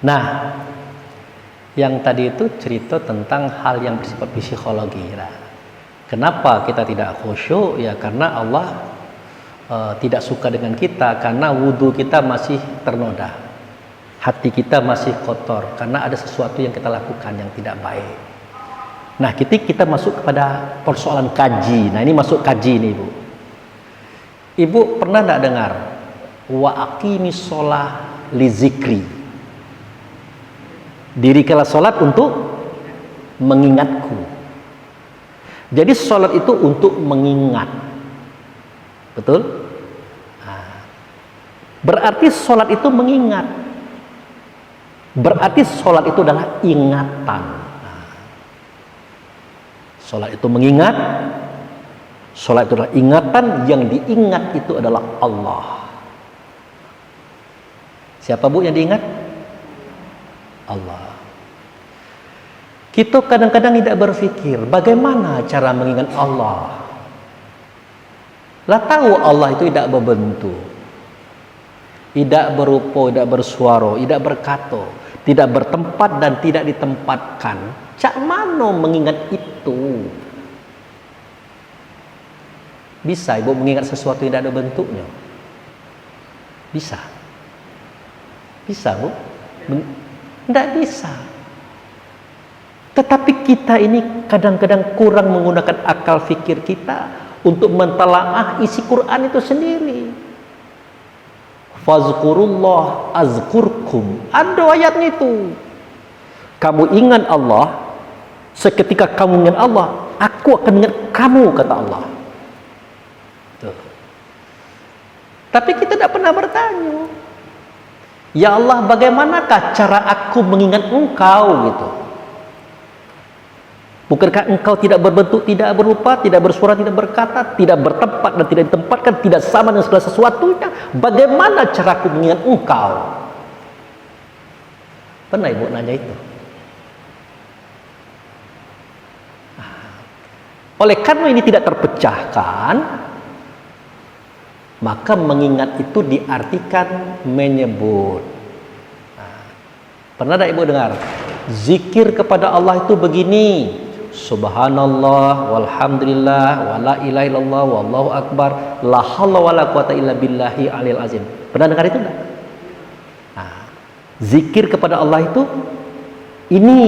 Nah, yang tadi itu cerita tentang hal yang bersifat psikologi. Nah, kenapa kita tidak khusyuk? Ya karena Allah tidak suka dengan kita, karena wudhu kita masih ternoda, hati kita masih kotor, karena ada sesuatu yang kita lakukan yang tidak baik. Nah, kita masuk kepada persoalan kaji. Nah, ini masuk kaji nih, Ibu. Ibu pernah tidak dengar wa aqimis sholah li zikri? Dirikanlah sholat untuk mengingatku. Jadi sholat itu untuk mengingat. Betul? Nah, berarti sholat itu mengingat. Berarti sholat itu adalah ingatan. Nah, sholat itu mengingat. Sholat itu adalah ingatan. Yang diingat itu adalah Allah. Siapa Bu yang diingat? Allah. Kita kadang-kadang tidak berpikir bagaimana cara mengingat Allah. Lah tahu Allah itu tidak berbentuk, tidak berupa, tidak bersuara, tidak berkata, tidak bertempat dan tidak ditempatkan. Cak mana mengingat itu? Bisa Ibu mengingat sesuatu yang tidak ada bentuknya? Bisa? Bisa Bu? Tidak bisa. Tetapi kita ini kadang-kadang kurang menggunakan akal fikir kita untuk mentelaah isi Quran itu sendiri. Fazkurullah azkurkum. Ada ayatnya itu. Kamu ingat Allah, seketika kamu ingat Allah, aku akan ingat kamu, kata Allah. Tuh. Tapi kita tidak pernah bertanya, ya Allah, bagaimanakah cara aku mengingat Engkau gitu? Bukankah Engkau tidak berbentuk, tidak berupa, tidak bersuara, tidak berkata, tidak bertempat dan tidak ditempatkan, tidak sama dengan segala sesuatunya? Bagaimana cara aku mengingat Engkau? Pernah Ibu nanya itu? Oleh karena ini tidak terpecahkan, maka mengingat itu diartikan menyebut. Pernah tak Ibu dengar? Zikir kepada Allah itu begini: Subhanallah, walhamdulillah, wala ilaha illallah, wallahu akbar, la haula wala quwata illa billahi alil azim. Pernah dengar itu enggak? Nah, zikir kepada Allah itu ini.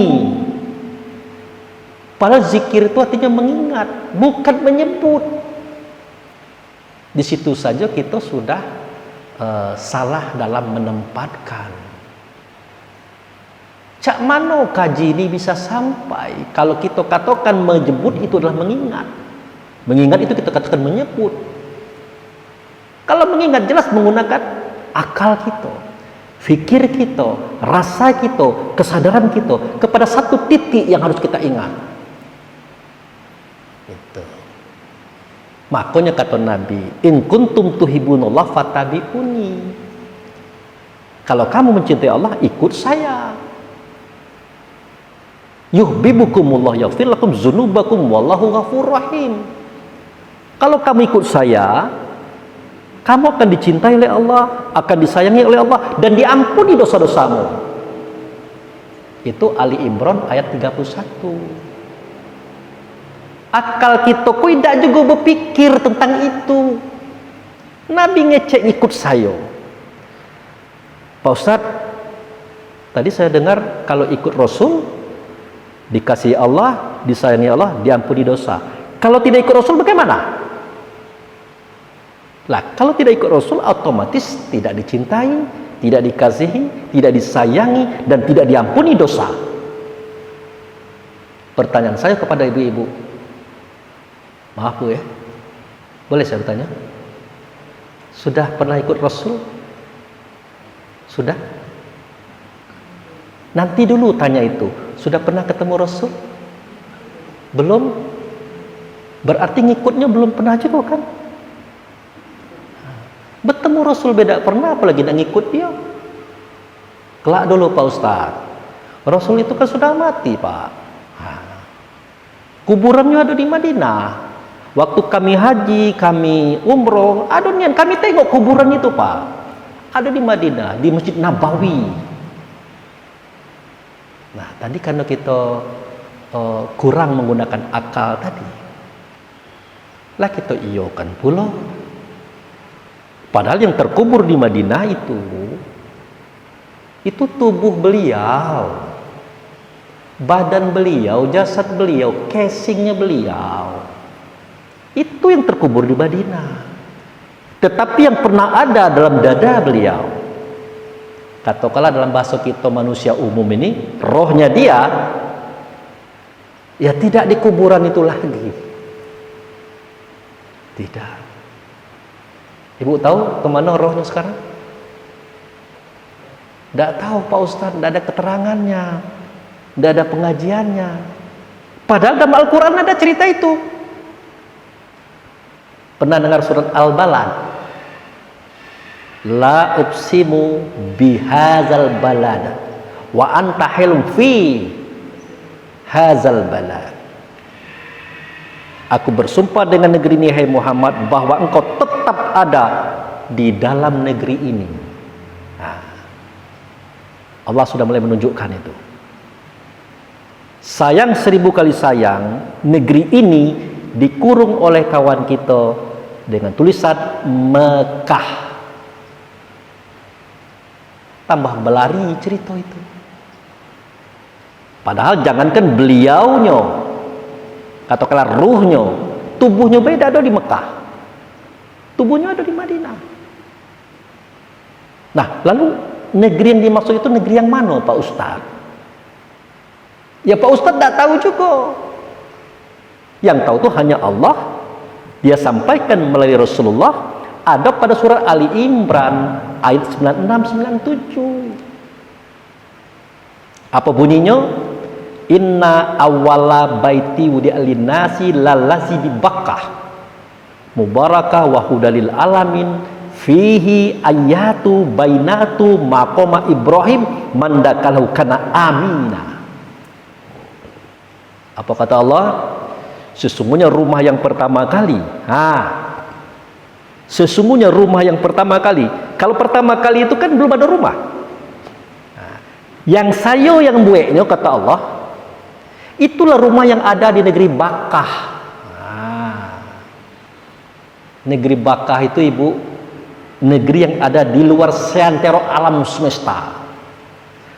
Padahal zikir itu artinya mengingat, bukan menyebut. Di situ saja kita sudah salah dalam menempatkan. Cak mano kaji ini bisa sampai kalau kita katakan menyebut itu adalah mengingat. Mengingat itu kita katakan menyebut. Kalau mengingat jelas menggunakan akal kita, fikir kita, rasa kita, kesadaran kita kepada satu titik yang harus kita ingat. Itu. Makanya kata Nabi, in kuntum tuhibunallah fatabi'uni. Kalau kamu mencintai Allah, ikut saya. Yuhibbukumullah yaghfir lakum dzunubakum wallahu ghafurur rahim. Kalau kamu ikut saya, kamu akan dicintai oleh Allah, akan disayangi oleh Allah, dan diampuni dosa-dosamu. Itu Ali Imran ayat 31. Akal kita tidak juga berpikir tentang itu. Nabi ngecek ikut saya. Pak Ustadz, tadi saya dengar kalau ikut Rasul dikasihi Allah, disayangi Allah, diampuni dosa. Kalau tidak ikut Rasul bagaimana? Lah, kalau tidak ikut Rasul otomatis tidak dicintai, tidak dikasihi, tidak disayangi, dan tidak diampuni dosa. Pertanyaan saya kepada ibu-ibu, maaf Bu ya, boleh saya bertanya? Sudah pernah ikut Rasul? Sudah? Nanti dulu tanya itu, sudah pernah ketemu Rasul? Belum? Berarti ngikutnya belum pernah juga kan? Bertemu Rasul beda pernah, apalagi nak ngikut dia. Kelak dulu Pak Ustadz, Rasul itu kan sudah mati Pak. Kuburannya ada di Madinah. Waktu kami haji, kami umroh, ada nian kami tengok kuburan itu Pak. Ada di Madinah, di Masjid Nabawi. Nah, tadi karena kita kurang menggunakan akal tadi, lah kita iyokan pula. Padahal yang terkubur di Madinah itu tubuh beliau, badan beliau, jasad beliau, casingnya beliau. Itu yang terkubur di Madinah. Tetapi yang pernah ada dalam dada beliau, katakanlah dalam bahasa kita manusia umum ini, rohnya dia ya tidak di kuburan itu lagi. Tidak. Ibu tahu kemana rohnya sekarang? Tidak tahu Pak Ustadz, tidak ada keterangannya, tidak ada pengajiannya. Padahal dalam Al-Quran ada cerita itu. Pernah dengar surat Al-Balad? La uqsimu bihazal balad wa anta hilum fi hazal balad. Aku bersumpah dengan negeri ini, hai Muhammad, bahwa engkau tetap ada di dalam negeri ini. Nah, Allah sudah mulai menunjukkan itu. Sayang 1000 kali sayang, negeri ini dikurung oleh kawan kita dengan tulisan Mekah. Tambah belari cerita itu. Padahal jangankan beliaunya, katakanlah ruhnya, tubuhnya beda, ada di Mekah, tubuhnya ada di Madinah. Nah, lalu negeri yang dimaksud itu negeri yang mana Pak Ustadz? Ya Pak Ustadz tidak tahu juga. Yang tahu itu hanya Allah. Dia sampaikan melalui Rasulullah, ada pada surat Ali Imran ayat 96-97. Apa bunyinya? Inna awwala baiti wudi'a linnasi lalazi bi Bakkah mubarakah wa hudalil alamin fihi ayatu bainatu maqama Ibrahim mandakalahu kana amina. Apa kata Allah? Sesungguhnya rumah yang pertama kali, sesungguhnya rumah yang pertama kali. Kalau pertama kali itu kan belum ada rumah. Yang sayo yang bueknya kata Allah, itulah rumah yang ada di negeri Bakkah. Negeri Bakkah itu ibu, negeri yang ada di luar seantero alam semesta.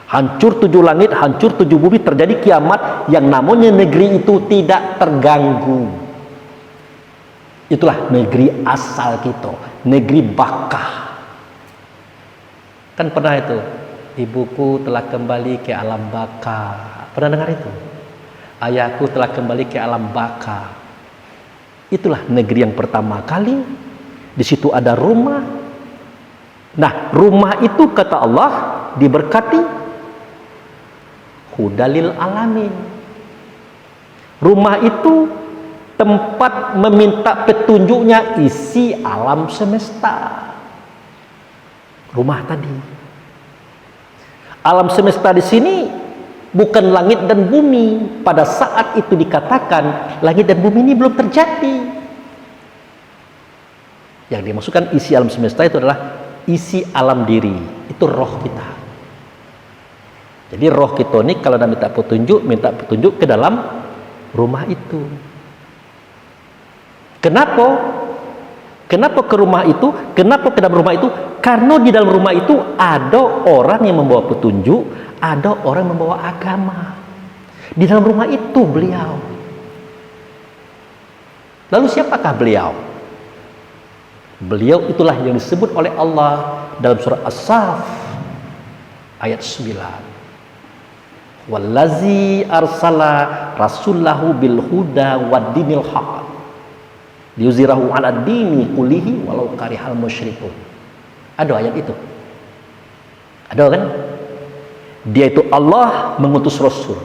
Hancur 7 langit, hancur 7 bumi, terjadi kiamat, yang namanya negeri itu tidak terganggu. Itulah negeri asal kita, negeri Bakkah. Kan pernah itu, ibuku telah kembali ke alam Bakkah. Pernah dengar itu? Ayahku telah kembali ke alam Bakkah. Itulah negeri yang pertama kali. Di situ ada rumah. Nah, rumah itu kata Allah diberkati hudalil alamin. Rumah itu tempat meminta petunjuknya isi alam semesta. Rumah tadi. Alam semesta di sini bukan langit dan bumi. Pada saat itu dikatakan langit dan bumi ini belum terjadi. Yang dimaksudkan isi alam semesta itu adalah isi alam diri. Itu roh kita. Jadi roh kita ini kalau minta petunjuk ke dalam rumah itu. Kenapa? Kenapa ke rumah itu? Kenapa ke dalam rumah itu? Karena di dalam rumah itu ada orang yang membawa petunjuk, ada orang yang membawa agama. Di dalam rumah itu beliau. Lalu siapakah beliau? Beliau itulah yang disebut oleh Allah dalam surah As-Saff ayat 9. Wallazi arsala rasulahu bil huda wad dinil haq liyuzhirahu 'ala dini kullihi walau karihal musyrikun. Ada ayat itu. Ada kan? Dia itu Allah mengutus Rasul.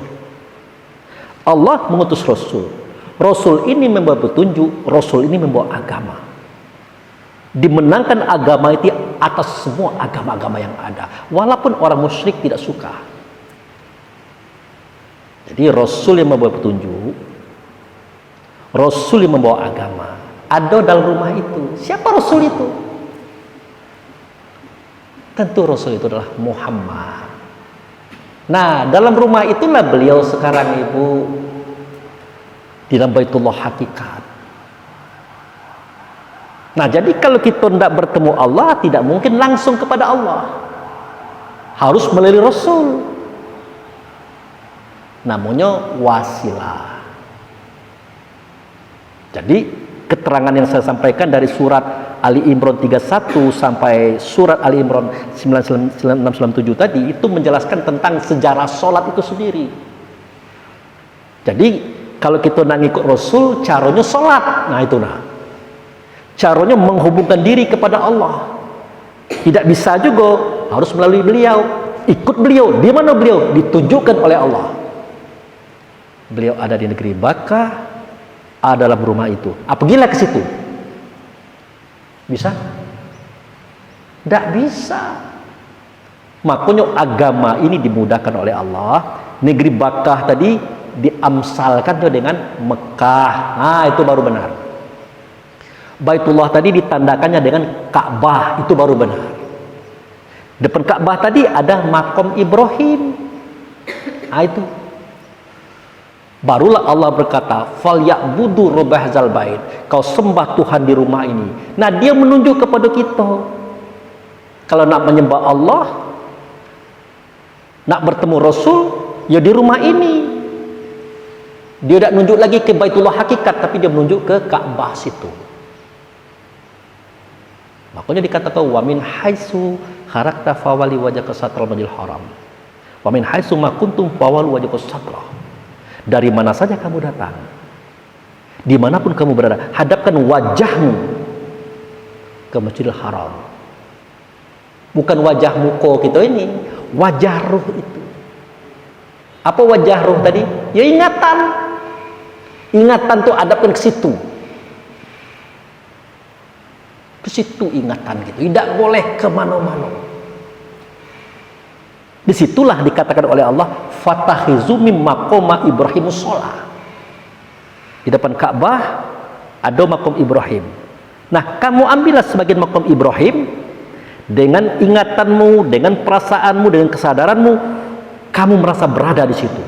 Allah mengutus Rasul. Rasul ini membawa petunjuk, Rasul ini membawa agama. Dimenangkan agama itu atas semua agama-agama yang ada. Walaupun orang musyrik tidak suka. Jadi Rasul yang membawa petunjuk, Rasul yang membawa agama, ada dalam rumah itu. Siapa Rasul itu? Tentu Rasul itu adalah Muhammad. Nah, dalam rumah itulah beliau sekarang Ibu, di dalam Baitullah Hakikat. Nah, jadi kalau kita tidak bertemu Allah, tidak mungkin langsung kepada Allah. Harus melalui Rasul. Namanya wasilah. Jadi, keterangan yang saya sampaikan dari surat Ali Imran 31 sampai surat Ali Imran 9697 tadi itu menjelaskan tentang sejarah sholat itu sendiri. Jadi kalau kita nak ikut Rasul, caranya sholat. Nah itu nah. Caranya menghubungkan diri kepada Allah. Tidak bisa juga, harus melalui beliau. Ikut beliau. Di mana beliau? Ditunjukkan oleh Allah. Beliau ada di negeri Bakkah, ada dalam rumah itu. Pergilah ke situ. Bisa? Tidak bisa. Makanya agama ini dimudahkan oleh Allah. Negeri Bakkah tadi diamsalkannya dengan Mekah. Nah itu baru benar. Baitullah tadi ditandakannya dengan Ka'bah. Itu baru benar. Depan Ka'bah tadi ada makom Ibrahim. Nah itu. Barulah Allah berkata, "Falyabudu rabbahadzal bait." Kau sembah Tuhan di rumah ini. Nah, dia menunjuk kepada kita. Kalau nak menyembah Allah, nak bertemu Rasul, ya di rumah ini. Dia tidak menunjuk lagi ke Baitullah Hakikat, tapi dia menunjuk ke Ka'bah situ. Makanya dikatakan, "Wa min haitsu kharajta fawali wajhaka satral masjidil haram. Wa min haitsu ma kuntum fawali wajhaka satral." Dari mana saja kamu datang, dimanapun kamu berada, hadapkan wajahmu ke Masjidil Haram. Bukan wajah muka kita ini, wajah ruh itu. Apa wajah ruh tadi? Ya ingatan. Ingatan tuh hadapkan ke situ. Ke situ ingatan gitu. Tidak boleh kemana-mana. Disitulah dikatakan oleh Allah, "Fatakhizu mim maqama Ibrahim shalah." Di depan Ka'bah ada makom Ibrahim. Nah, kamu ambillah sebagian makom Ibrahim dengan ingatanmu, dengan perasaanmu, dengan kesadaranmu, kamu merasa berada di situ.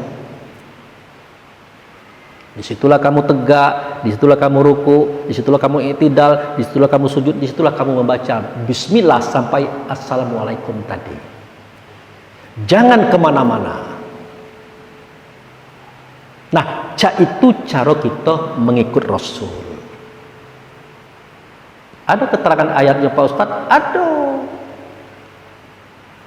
Disitulah kamu tegak, disitulah kamu ruku, disitulah kamu i'tidal, disitulah kamu sujud, disitulah kamu membaca Bismillah sampai Assalamualaikum tadi. Jangan kemana-mana. Nah, itu cara kita mengikut Rasul. Ada keterangan ayatnya Pak Ustadz? Ada.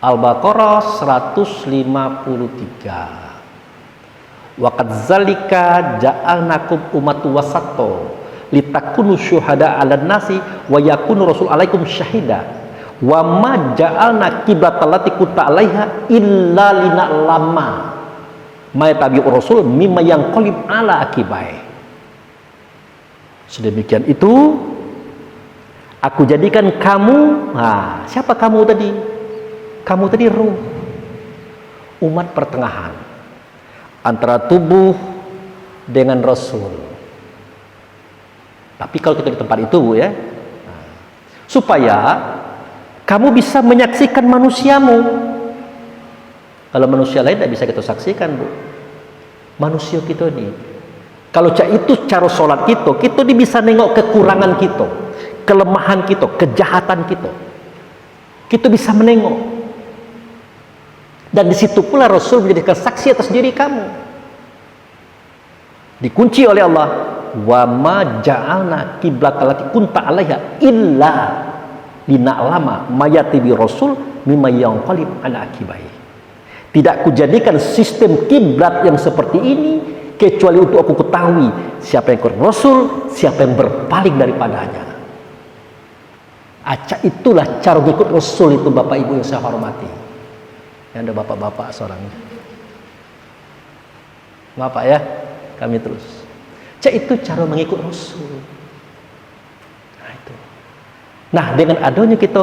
Al-Baqarah 153. Wa kadzalika ja'alnakum ummatan wasata litakunu syuhada 'alan nasi wa yakunu rasul 'alaikum syahida. Wa ma ja'alna qiblatan lati kunta 'alaiha illa lina'lama ma tabi'ur rasul mimma yanqalib 'ala aqibai. Sedemikian itu aku jadikan kamu, nah, siapa kamu tadi? Kamu tadi ruh, umat pertengahan antara tubuh dengan Rasul. Tapi kalau kita di tempat itu, Bu, ya, supaya kamu bisa menyaksikan manusiamu. Kalau manusia lain tidak bisa kita saksikan, Bu. Manusia kita ini. Kalau itu cara sholat kita bisa nengok kekurangan kita, kelemahan kita, kejahatan kita. Kita bisa menengok. Dan di situ pula Rasul menjadikan saksi atas diri kamu. Dikunci oleh Allah, wa ma ja'alna qiblatan allati kunta 'alaiha illa lina'lama mayati bi rasul mimma yanqalib 'ala aqibai. Tidak kujadikan sistem kiblat yang seperti ini kecuali untuk aku ketahui siapa yang ikut Rasul, siapa yang berpaling daripadanya. Itulah cara ikut Rasul itu, Bapak Ibu yang saya hormati. Yang ada bapak-bapak seorang. Bapak ya, kami terus. Itu cara mengikut Rasul. Nah itu. Nah, dengan adanya kita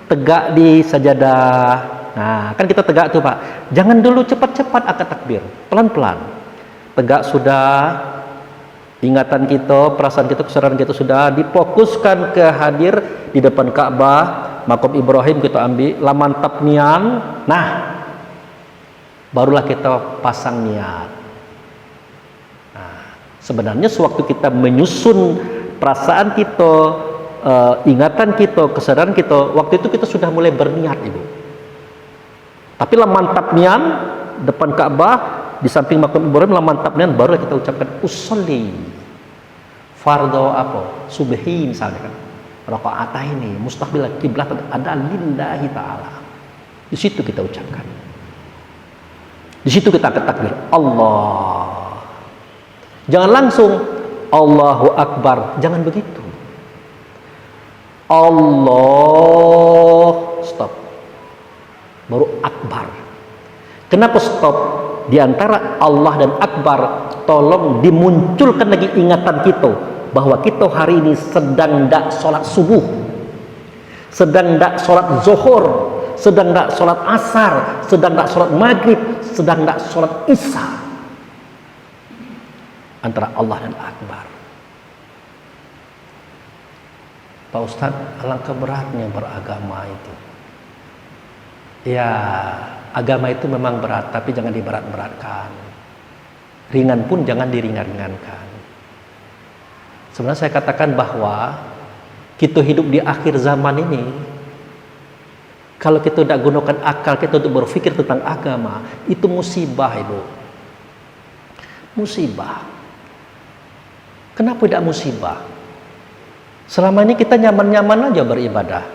tegak di sajadah. Nah, kan kita tegak tuh, Pak. Jangan dulu cepat-cepat angkat takbir, pelan-pelan. Tegak sudah, ingatan kita, perasaan kita, kesadaran kita sudah difokuskan ke hadir di depan Ka'bah, makom Ibrahim kita ambil, laman tapnian. Nah, barulah kita pasang niat. Nah, sebenarnya sewaktu kita menyusun perasaan kita, ingatan kita, kesadaran kita, waktu itu kita sudah mulai berniat, Ibu. Tapi lah mantap niat depan Ka'bah di samping makam Ibrahim, lah mantap niat baru kita ucapkan usolli fardo apa subhi misalnya kan, rakaat ini mustaqbil kiblat ada lillahi ta'ala. Di situ kita ucapkan, di situ kita angkat takbir Allah. Jangan langsung Allahu Akbar, jangan begitu. Allah, stop, baru Akbar. Kenapa stop? Di antara Allah dan Akbar, tolong dimunculkan lagi ingatan kita bahwa kita hari ini sedang tidak sholat subuh, sedang tidak sholat zuhur, sedang tidak sholat asar, sedang tidak sholat maghrib, sedang tidak sholat isya. Antara Allah dan Akbar. Pak Ustadz, alangkah beratnya beragama itu. Ya, agama itu memang berat, tapi jangan diberat-beratkan. Ringan pun jangan diringan-ringankan. Sebenarnya saya katakan bahwa kita hidup di akhir zaman ini, kalau kita tidak gunakan akal kita untuk berpikir tentang agama, itu musibah, Ibu. Musibah. Kenapa tidak musibah? Selama ini kita nyaman-nyaman aja beribadah,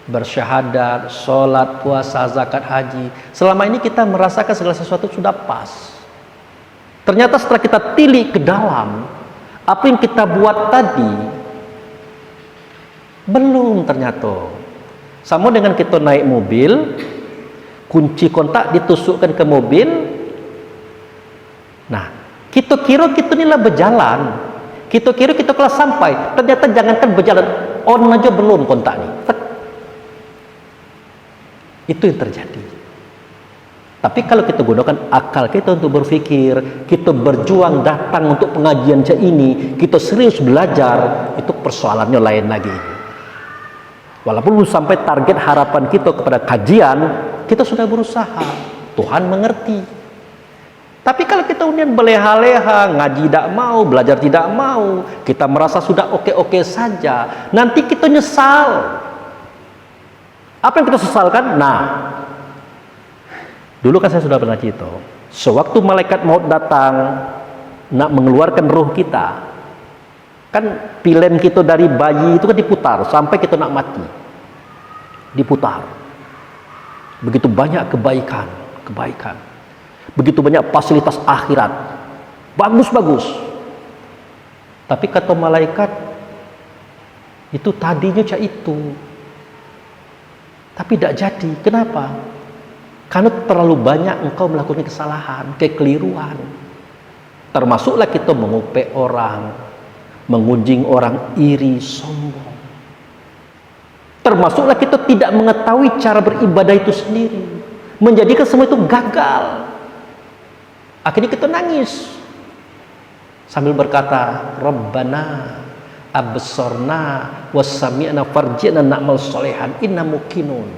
bersyahadat, sholat, puasa, zakat, haji. Selama ini kita merasakan segala sesuatu sudah pas. Ternyata setelah kita tilik ke dalam, apa yang kita buat tadi belum ternyata. Sama dengan kita naik mobil, kunci kontak ditusukkan ke mobil. Nah, kita kira kita inilah berjalan. Kita kira kita telah sampai, ternyata jangankan berjalan, on aja belum kontak nih. Itu yang terjadi. Tapi kalau kita gunakan akal kita untuk berpikir, kita berjuang datang untuk pengajian ini, kita serius belajar, itu persoalannya lain lagi. Walaupun belum sampai target harapan kita kepada kajian, kita sudah berusaha. Tuhan mengerti. Tapi kalau kita kemudian berleha-leha, ngaji tidak mau, belajar tidak mau, kita merasa sudah oke-oke saja, nanti kita nyesal. Apa yang kita sesalkan? Nah, dulu kan saya sudah pernah cerita, sewaktu malaikat maut datang nak mengeluarkan ruh kita, kan pilihan kita dari bayi itu kan diputar sampai kita nak mati, diputar. Begitu banyak kebaikan, begitu banyak fasilitas akhirat, bagus-bagus. Tapi kata malaikat, itu tadinya cak itu, tapi tidak jadi. Kenapa? Karena terlalu banyak engkau melakukan kesalahan, kekeliruan. Termasuklah kita mengupek orang, mengunjing orang, iri, sombong. Termasuklah kita tidak mengetahui cara beribadah itu sendiri, menjadikan semua itu gagal. Akhirnya kita nangis sambil berkata, Rabbana absorna wassami'na farji'na na'mal solehan inna mukinun.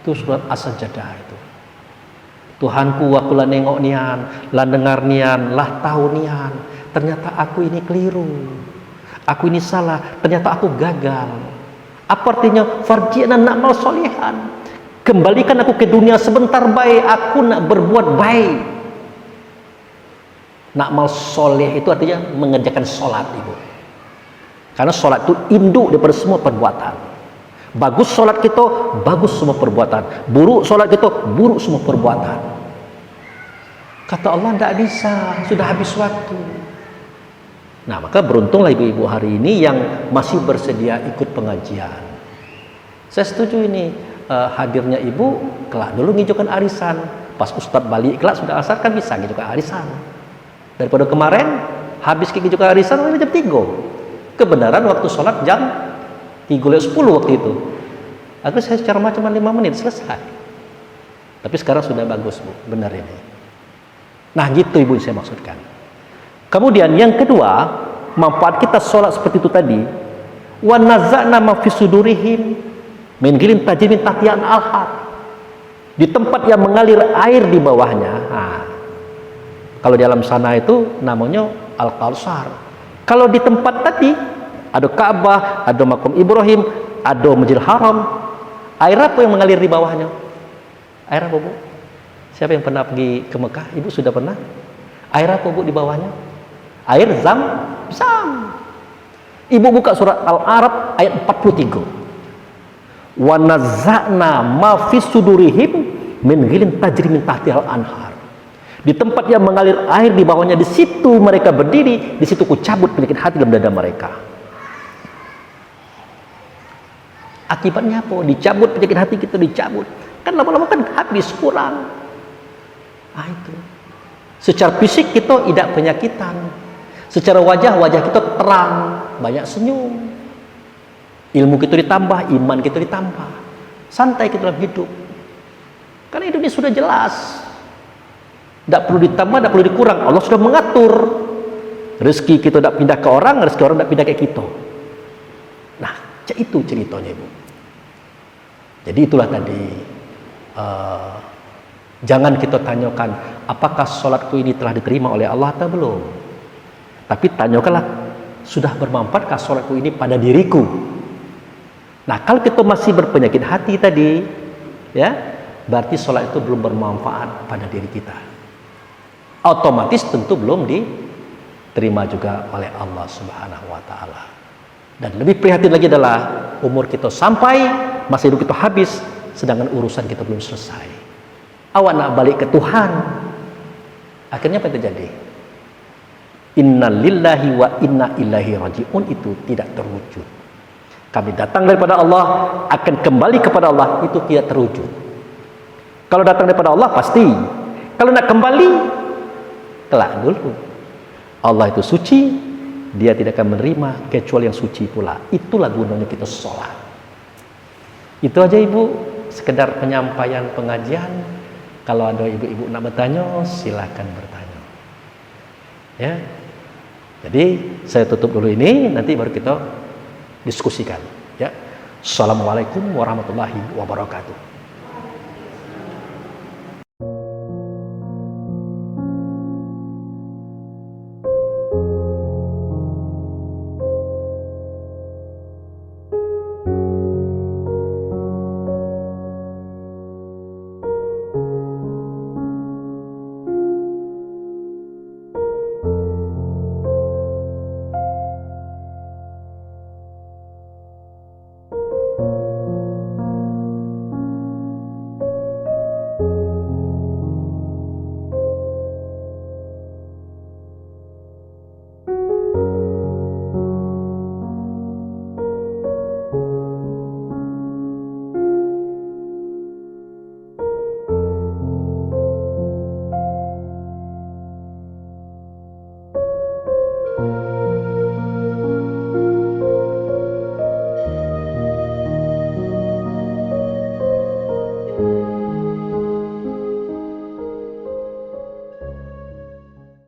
Itu surat As-Sajdah itu. Tuhanku, aku lah nengok nian, lah dengar nian, lah tahu nian, ternyata aku ini keliru, aku ini salah, ternyata aku gagal. Apa artinya farji'na na'mal solehan? Kembalikan aku ke dunia sebentar baik, aku nak berbuat baik. Na'mal soleh itu artinya mengerjakan sholat, Ibu. Karena sholat itu induk daripada semua perbuatan. Bagus sholat kita, bagus semua perbuatan. Buruk sholat kita, buruk semua perbuatan. Kata Allah, tidak bisa, sudah habis waktu. Nah, maka beruntunglah ibu-ibu hari ini yang masih bersedia ikut pengajian. Saya setuju ini, hadirnya ibu, kelak dulu ngijaukan arisan. Pas Ustadz balik kelak sudah asar kan bisa ngijaukan arisan. Daripada kemarin habis ngijaukan arisan jam 3. Kebenaran waktu sholat jam 3:10 waktu itu. Akhirnya saya secara cuma 5 menit selesai. Tapi sekarang sudah bagus, Bu, benar ini. Nah, gitu ibu saya maksudkan. Kemudian yang kedua, manfaat kita sholat seperti itu tadi, wa naza'na ma fi sudurihim min ghillin tajri min tahtiha al-anhar. Di tempat yang mengalir air di bawahnya. Nah, kalau di alam sana itu namanya Al-Kautsar. Kalau di tempat tadi ada Ka'bah, ada makam Ibrahim, ada Masjidil Haram. Air apa yang mengalir di bawahnya? Air apa, Bu? Siapa yang pernah pergi ke Mekah? Ibu sudah pernah? Air apa, Bu, di bawahnya? Air Zam-Zam. Ibu buka surat Al-A'raf ayat 43. Wa nazza'na ma fis sudurihim min ghilin tajri min tahtihal anhar. Di tempat yang mengalir air di bawahnya, di situ mereka berdiri, di situ ku cabut penyakit hati dalam dada mereka. Akibatnya apa? Dicabut penyakit hati kita, dicabut. Kan lama-lama kan habis, kurang. Ah, itu. Secara fisik kita tidak penyakitan. Secara wajah kita terang, banyak senyum. Ilmu kita ditambah, iman kita ditambah. Santai kita dalam hidup. Karena hidupnya sudah jelas. Tidak perlu ditambah, tidak perlu dikurang. Allah sudah mengatur. Rezeki kita tidak pindah ke orang, rezeki orang tidak pindah ke kita. Nah, itu ceritanya, Ibu. Jadi itulah tadi. Jangan kita tanyakan, apakah sholatku ini telah diterima oleh Allah atau belum. Tapi tanyakanlah, sudah bermanfaatkah sholatku ini pada diriku. Nah, kalau kita masih berpenyakit hati tadi, ya, berarti sholat itu belum bermanfaat pada diri kita. Otomatis tentu belum diterima juga oleh Allah Subhanahu wa Ta'ala. Dan lebih prihatin lagi adalah umur kita sampai, masa hidup kita habis, sedangkan urusan kita belum selesai. Awak nak balik ke Tuhan, akhirnya apa yang terjadi? Inna lillahi wa inna ilaihi raji'un itu tidak terwujud. Kami datang daripada Allah, akan kembali kepada Allah, itu tidak terwujud. Kalau datang daripada Allah pasti. Kalau nak kembali, kelak dulu. Allah itu suci, Dia tidak akan menerima kecuali yang suci pula. Itulah gunanya kita sholat. Itu aja, Ibu, sekedar penyampaian pengajian. Kalau ada ibu-ibu nak bertanya, silakan bertanya. Ya. Jadi saya tutup dulu ini, nanti baru kita diskusikan. Ya. Assalamualaikum warahmatullahi wabarakatuh.